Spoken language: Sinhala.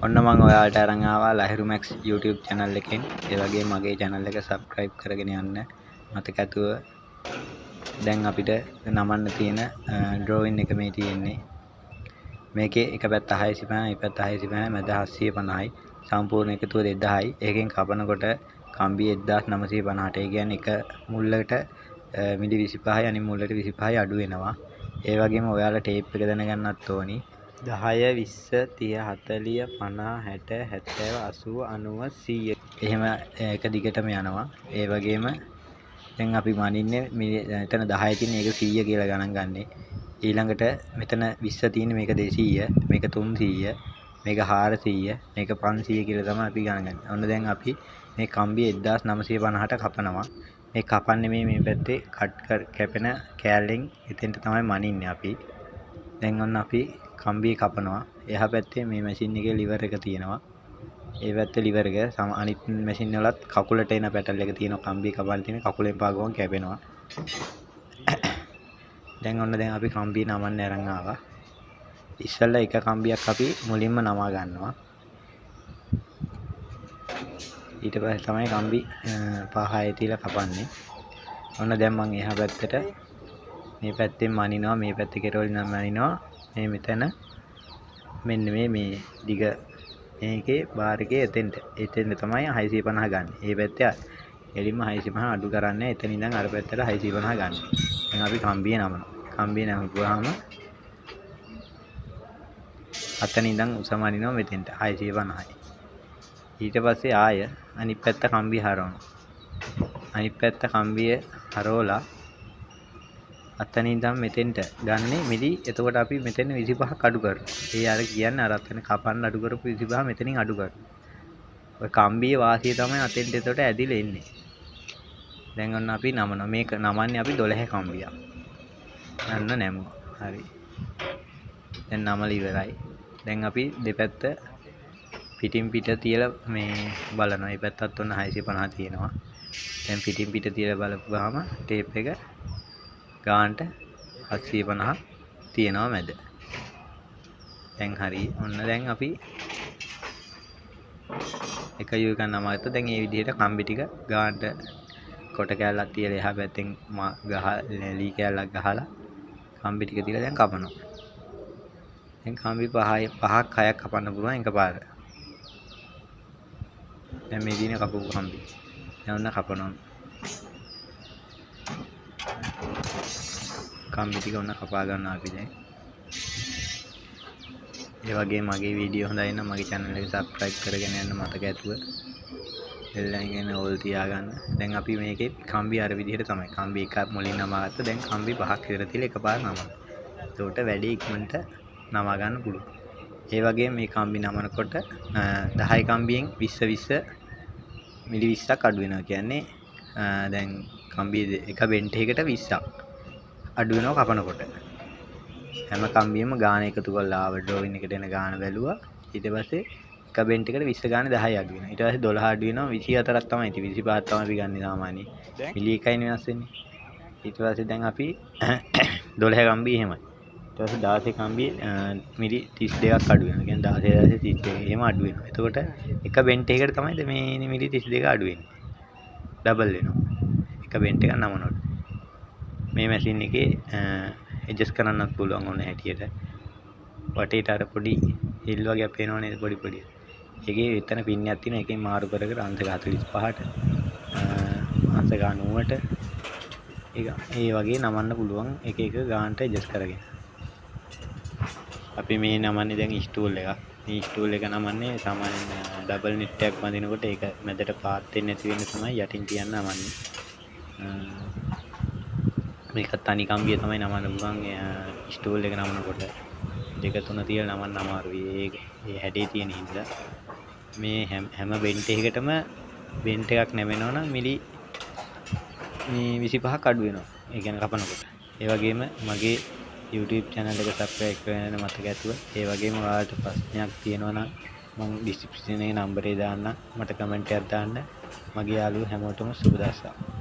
ඔන්න මම ඔයාලට අරන් ආවා ලහිරු මැක්ස් YouTube channel එකෙන්. ඒ වගේම මගේ channel එක subscribe කරගෙන යන්න. මතක ඇතුව දැන් අපිට නමන්න තියෙන drawing එක මේ තියෙන්නේ. මේකේ එක පැත්ත 650 එක පැත්ත 650 මැද 750යි. සම්පූර්ණ එකතුව 2000යි. ඒකෙන් කපනකොට කම්බි 1950ට. ඒ කියන්නේ එක මුල්ලකට මිලි 25යි අනිත් මුල්ලට 25යි අඩු වෙනවා. ඒ වගේම ඔයාලා ටේප් එක දැනගන්නත් ඕනි. 10 20 30 40 50 60 70 80 90 100 එහෙම එක දිගටම යනවා. ඒ වගේම දැන් අපි මනින්නේ මෙතන 10 තියෙන එක 100 කියලා ගණන් ගන්නෙ. ඊළඟට මෙතන 20 තියෙන මේක 200, මේක 300, මේක 400, මේක 500 කියලා තමයි අපි ගණන් ගන්නේ. ඔන්න දැන් අපි මේ කම්බි 1950ට කපනවා. මේ කපන්නේ මේ පැත්තේ කැපෙන කෑල්ලෙන් එතෙන්ට තමයි මනින්නේ අපි. දැන් ඔන්න අපි කම්බිය කපනවා. එහා පැත්තේ මේ මැෂින් එකේ liver එක තියෙනවා. ඒ පැත්තේ liver එක අනිත් මැෂින් වලත් කකුලට එන පැටල් එක තියෙනවා. කම්බිය කපන්න තියෙන කකුලෙන් පාගමන් කැපෙනවා. දැන් අපි කම්බිය නමන්න අරන් ආවා. ඉස්සෙල්ලා එක කම්බියක් අපි මුලින්ම නමා ගන්නවා. ඊට පස්සේ තමයි කම්බි 5 තියලා කපන්නේ. ඔන්න දැන් මම එහා පැත්තට මේ පැත්තෙන් මනිනවා, මේ පැත්තේ කෙරවලින් මනිනවා. මේ මෙතන මෙන්න මේ දිග මේකේ බාර් එකේ එතෙන්ට තමයි 650 ගන්න. මේ පැත්තේ එළින්ම 650 අඩු කරන්නේ. එතන ඉඳන් අර පැත්තට 650 ගන්න. දැන් අපි කම්බිය නමනවා. කම්බිය නමපුවාම අතන ඉඳන් උස මනිනවා මෙතෙන්ට 650යි. ඊට පස්සේ ආය අනිත් පැත්ත කම්බිය හරවනවා. අනිත් පැත්ත කම්බිය හරවලා අතන ඉඳන් මෙතෙන්ට ගන්නෙ මිලි. එතකොට අපි මෙතන 25ක් අඩු කරනවා. ඒ අර කියන්නේ අර අතන කපන්න අඩු කරපු 25 මෙතනින් අඩු කරනවා. ඔය කම්බියේ වාසිය තමයි අතෙන්ට එතකොට ඇදිලා එන්නේ. දැන් ඔන්න අපි නමනවා. මේක නමන්නේ අපි 12 කම්බියක්. අන්න නැමුවා. හරි. දැන් නමලා ඉවරයි. දැන් අපි දෙපැත්ත පිටින් පිට තියලා මේ බලනවා. මේ පැත්තත් ඔන්න 650 තියෙනවා. දැන් පිටින් පිට තියලා බලපුවාම ටේප් එක ගානට 750 තියෙනවා මැද. දැන් හරි. ඔන්න දැන් අපි එක යු එකක් නමගත්තා. දැන් මේ විදිහට කම්බි ටික ගානට කොට කෑල්ලක් තියලා එහා පැත්තෙන් ලී කෑල්ලක් ගහලා කම්බි ටික තියලා දැන් කපනවා. දැන් කම්බි 5ක් 6ක් කපන්න පුළුවන් එකපාර. දැන් මේ දිනේ කපපු කම්බි. දැන් ඔන්න කපනවා. කම්බි ටික ඔන්න කපා ගන්නවා අපි දැන්. ඒ වගේ මගේ වීඩියෝ හොඳයි නම් මගේ channel එක subscribe කරගෙන යන්න මතක ඇතුව. bell icon all තියාගන්න. දැන් අපි මේකේ කම්බි අර විදිහට තමයි. කම්බි එකක් මුලින් නමාගත්ත. දැන් කම්බි 5ක් විතර තියලා එකපාර නමනවා. එතකොට වැඩි ඉක්මනට නමා ගන්න පුළුවන්. ඒ වගේම මේ කම්බි නමනකොට 10 කම්බියෙන් 20 මිලි 20ක් අඩු වෙනවා. කියන්නේ දැන් කම්බි එක බෙන්ට් එකකට 20ක් අඩු වෙනවා කපනකොට. හැම කම්බියෙම ගාන එකතු කරලා ආව ඩ්‍රොයින් එකට එන ගාන බැලුවා. ඊට පස්සේ එක බෙන්ට් එකට 20 ගාන 10යි අඩු වෙනවා. ඊට පස්සේ 12 අඩු වෙනවා 24ක් තමයි තියෙන්නේ. 25ක් තමයි අපි ගන්නේ සාමාන්‍යයෙන්. මිලි එකයිනේ වෙනස් වෙන්නේ. ඊට පස්සේ දැන් අපි 12 කම්බි එහෙමයි. ඊට පස්සේ 16 කම්බි මිලි 32ක් අඩු වෙනවා. කියන්නේ 16 එහෙම අඩු වෙනවා. එතකොට එක බෙන්ට් එකකට තමයි මේ මිලි 32 අඩු වෙන්නේ. ඩබල් වෙනවා. එක බෙන්ට් එකක් නමනකොට. මේ මැෂින් එකේ ඇඩ්ජස්ට් කරන්නත් පුළුවන් ඕන හැටියට. වටේට අර පොඩි හිල් වගේ පේනව නේද පොඩි. ඒකේ එතන පින් එකක් තියෙනවා. ඒකෙන් මාරු කර අංශක 45ට අංශක 90ට ඒ වගේ නමන්න පුළුවන්. එක ගානට ඇඩ්ජස්ට් කරගෙන. අපි මේ නමන්නේ දැන් ස්ටූල් එකක්. මේ ස්ටූල් එක නමන්නේ සාමාන්‍යයෙන් ඩබල් නිට් එකක් බඳිනකොට ඒක මැදට පාත් වෙන්නේ නැති වෙන්න තමයි යටින් තියන්න නමන්නේ. මේක තනි කම්බිය තමයි නමන්න පුළුවන්. ස්ටූල් එක නමනකොට 2 3 තියලා නමන්න අමාරුයි. ඒ හැඩේ තියෙන හින්දා මේ හැම බෙන්ට් එකකටම බෙන්ට් එකක් නැවෙනවා නම් මිලි මේ 25ක් අඩු වෙනවා. ඒ කියන්නේ කපනකොට. ඒ වගේම මගේ YouTube channel එක subscribe කරගෙන මතක ඇතුව. ඒ වගේම ඔයාලට ප්‍රශ්නයක් තියෙනවා නම් මම description එකේ number එක දාන්න. මට comment එකක් දාන්න. මගේ යාළුවෝ හැමෝටම සුබ දවසක්.